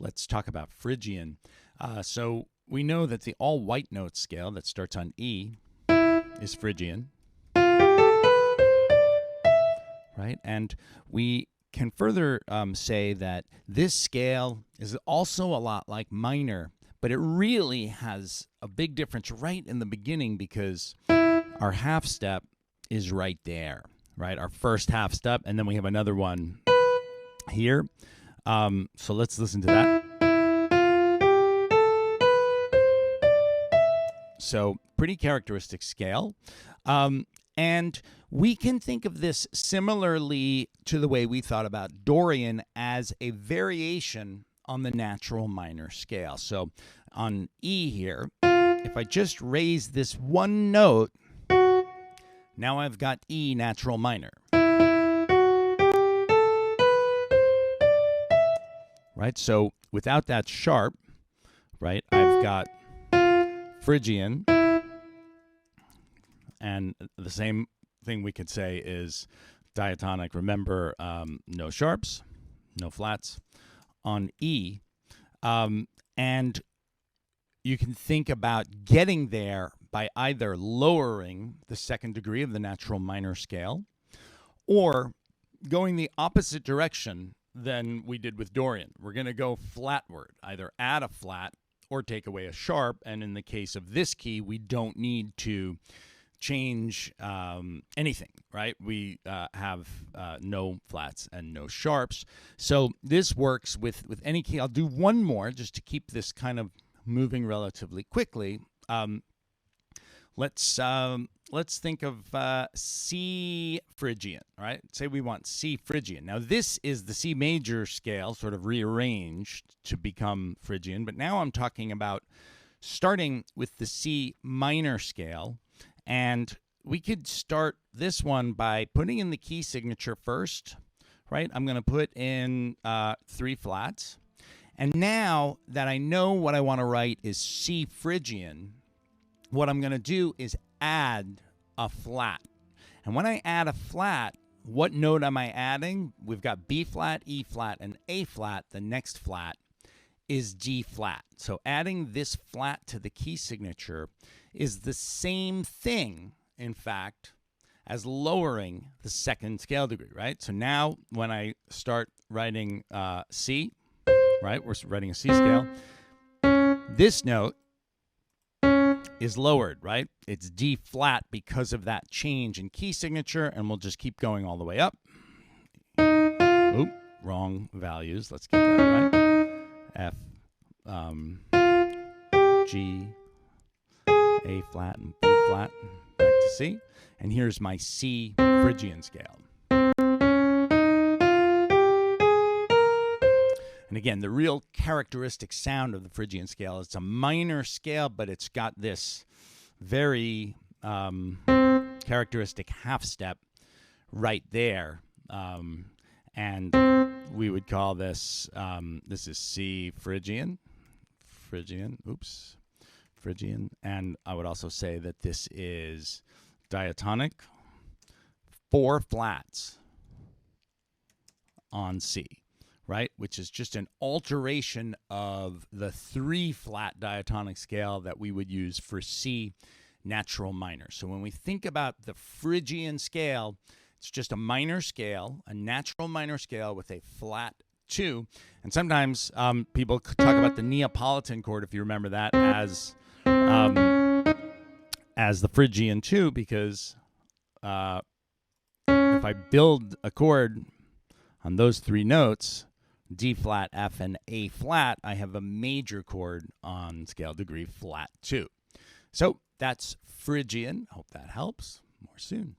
Let's talk about Phrygian. So we know that the all-white note scale that starts on E is Phrygian, right? And we can further say that this scale is also a lot like minor, but it really has a big difference right in the beginning because our half step is right there, right? Our first half step, and then we have another one here. So let's listen to that. So pretty characteristic scale. And we can think of this similarly to the way we thought about Dorian as a variation on the natural minor scale. So on E here, if I just raise this one note, now I've got E natural minor. Right? So without that sharp, right, I've got Phrygian. And the same thing we could say is diatonic. Remember, no sharps, no flats on E. And you can think about getting there by either lowering the second degree of the natural minor scale or going the opposite direction than we did with Dorian. We're going to go flatward, either add a flat or take away a sharp. And in the case of this key, we don't need to change anything, right? We have no flats and no sharps. So this works with any key. I'll do one more just to keep this kind of moving relatively quickly. Let's think of C Phrygian, right? Say we want C Phrygian. Now this is the C major scale sort of rearranged to become Phrygian, but now I'm talking about starting with the C minor scale. And we could start this one by putting in the key signature first, right? I'm going to put in 3 flats. And now that I know what I want to write is C Phrygian, what I'm going to do is add a flat. And when I add a flat, what note am I adding? We've got B flat, E flat, and A flat. The next flat is D flat. So adding this flat to the key signature is the same thing, in fact, as lowering the second scale degree, right? So now when I start writing C, right, we're writing a C scale, this note is lowered, right? It's D flat because of that change in key signature, and we'll just keep going all the way up. Oop, wrong values. Let's get that right. F, G, A flat, and B flat, back to C. And here's my C Phrygian scale. And again, the real characteristic sound of the Phrygian scale is it's a minor scale, but it's got this very characteristic half step right there. And we would call this, this is C Phrygian. Phrygian. And I would also say that this is diatonic, 4 flats on C, right? Which is just an alteration of the 3 flat diatonic scale that we would use for C natural minor. So when we think about the Phrygian scale, it's just a minor scale, a natural minor scale with a flat 2. And sometimes people talk about the Neapolitan chord, if you remember that, as the Phrygian 2, because if I build a chord on those 3 notes, D flat, F, and A flat, I have a major chord on scale degree flat 2. So that's Phrygian. Hope that helps. More soon.